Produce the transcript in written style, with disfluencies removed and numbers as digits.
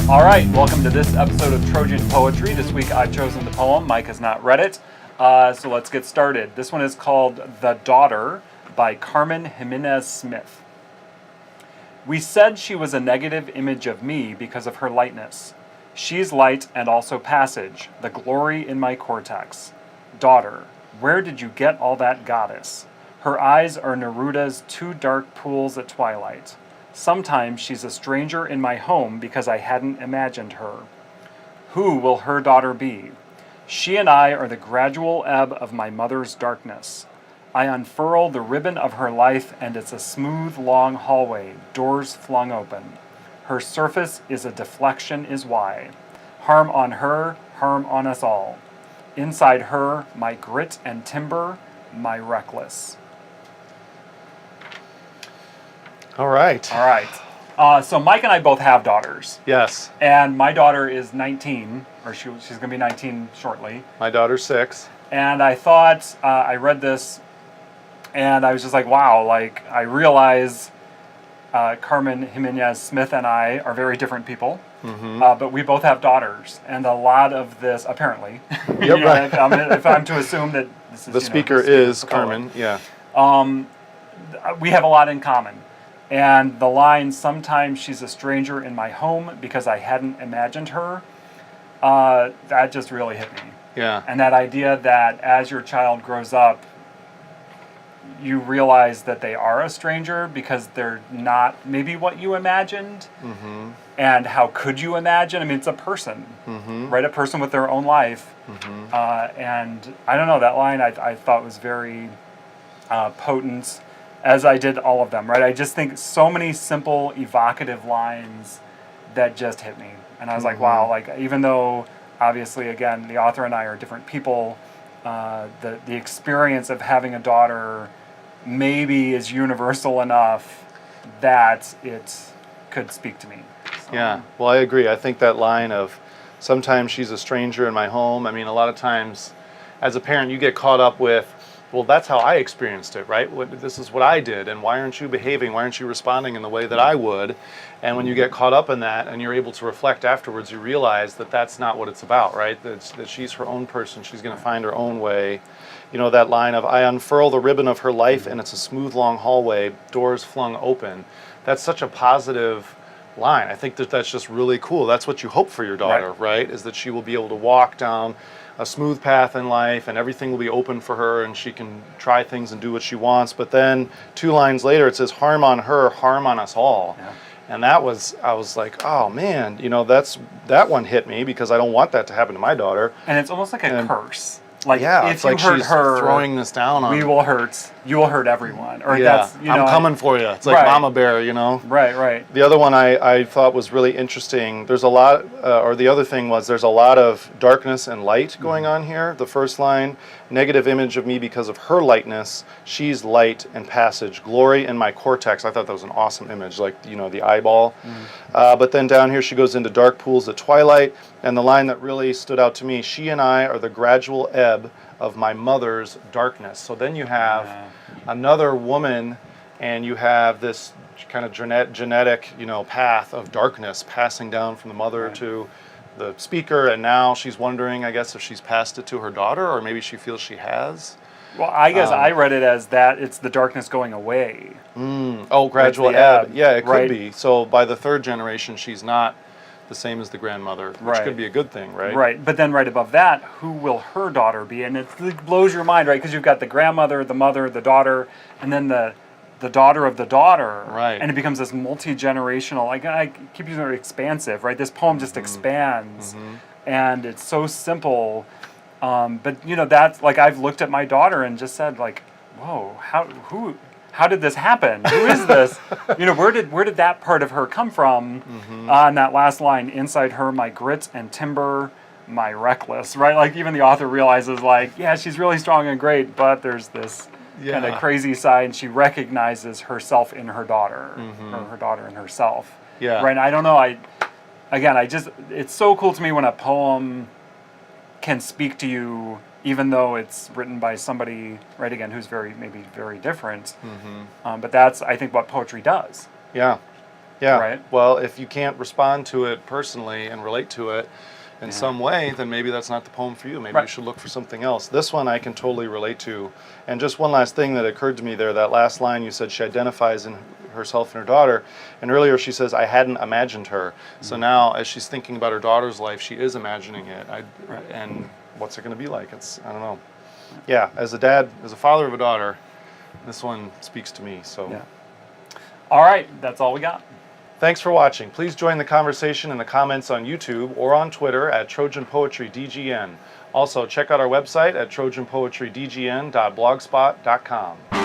All right, welcome to this episode of Trojan Poetry. This week I've chosen the poem. Mike has not read it, so let's get started. This one is called The Daughter by Carmen Giménez Smith. We said she was a negative image of me because of her lightness. She's light and also passage, the glory in my cortex. Daughter, where did you get all that goddess? Her eyes are Neruda's two dark pools at twilight. Sometimes she's a stranger in my home because I hadn't imagined her. Who will her daughter be? She and I are the gradual ebb of my mother's darkness. I unfurl the ribbon of her life and it's a smooth, long hallway, doors flung open. Her surface is a deflection is why. Harm on her, harm on us all. Inside her, my grit and timbre, my reckless. All right. All right. So Mike and I both have daughters. Yes. And my daughter is 19, or she's going to be 19 shortly. My daughter's 6. And I thought, I read this, and I was just like, wow, like, I realize Carmen Giménez Smith and I are very different people, but we both have daughters. And a lot of this, apparently, Yep, right. if I'm to assume that this is, The speaker is Carmen, yeah. We have a lot in common. And the line, sometimes she's a stranger in my home because I hadn't imagined her, that just really hit me. Yeah. And that idea that as your child grows up, you realize that they are a stranger because they're not maybe what you imagined. Mm-hmm. And how could you imagine? I mean, it's a person, right? A person with their own life. Mm-hmm. And I don't know, that line I thought was very potent, as I did all of them, right? I just think so many simple, evocative lines that just hit me. And I was like, wow, like, even though, obviously, again, the author and I are different people, the experience of having a daughter maybe is universal enough that it could speak to me. So. Yeah, well, I agree. I think that line of, sometimes she's a stranger in my home, I mean, a lot of times, as a parent, you get caught up with, well, that's how I experienced it, right? This is what I did, and why aren't you behaving? Why aren't you responding in the way that I would? And when you get caught up in that and you're able to reflect afterwards, you realize that that's not what it's about, right? That she's her own person. She's going to find her own way. You know, that line of, I unfurl the ribbon of her life and it's a smooth, long hallway, doors flung open. That's such a positive line. I think that's just really cool. That's what you hope for your daughter, right? Is that she will be able to walk down a smooth path in life and everything will be open for her and she can try things and do what she wants. But then 2 lines later it says, harm on her, harm on us all. Yeah. And I was like, oh man, you know, that one hit me because I don't want that to happen to my daughter. And it's almost like a curse. Like, yeah, if it's like you hurt she's her, throwing this down on you will hurt everyone. Or yeah, that's, you know, I'm coming for you. It's like right. Mama Bear, you know? Right. The other one I thought was really interesting. There's a lot, or the other thing was there's a lot of darkness and light going on here. The first line, negative image of me because of her lightness. She's light and passage, glory in my cortex. I thought that was an awesome image, like, you know, the eyeball. But then down here she goes into dark pools at twilight. And the line that really stood out to me, she and I are the gradual ebb of my mother's darkness. So then you have another woman and you have this kind of genetic, you know, path of darkness passing down from the mother to the speaker, and now she's wondering, I guess, if she's passed it to her daughter, or maybe she feels she has. Well, I guess I read it as that it's the darkness going away. Oh, gradual ebb. Yeah, it could be. So by the 3rd generation, she's not the same as the grandmother, which could be a good thing, right? Right, but then right above that, who will her daughter be? And it blows your mind, right? Because you've got the grandmother, the mother, the daughter, and then the daughter of the daughter. Right. And it becomes this multi-generational, like, I keep using the word expansive, right? This poem just expands, and it's so simple. But, you know, that's, like, I've looked at my daughter and just said, like, whoa, how did this happen? Who is this? You know, where did that part of her come from? On that last line, inside her, my grit and timbre, my reckless, right? Like, even the author realizes, like, yeah, she's really strong and great, but there's this kind of crazy side, and she recognizes herself in her daughter, or her daughter in herself. Yeah. Right, and I don't know, it's so cool to me when a poem can speak to you, even though it's written by somebody, right, again, who's maybe very different. But that's, I think, what poetry does. Yeah. Yeah. Right. Well, if you can't respond to it personally and relate to it in Yeah. some way, then maybe that's not the poem for you. Maybe Right. you should look for something else. This one I can totally relate to. And just one last thing that occurred to me there, that last line you said, she identifies in herself and her daughter. And earlier she says, I hadn't imagined her. So now as she's thinking about her daughter's life, she is imagining it. And what's it going to be like? I don't know. Yeah, as a dad, as a father of a daughter, this one speaks to me. So. Yeah. All right, that's all we got. Thanks for watching. Please join the conversation in the comments on YouTube or on Twitter at Trojan Poetry DGN. Also, check out our website at trojanpoetrydgn.blogspot.com.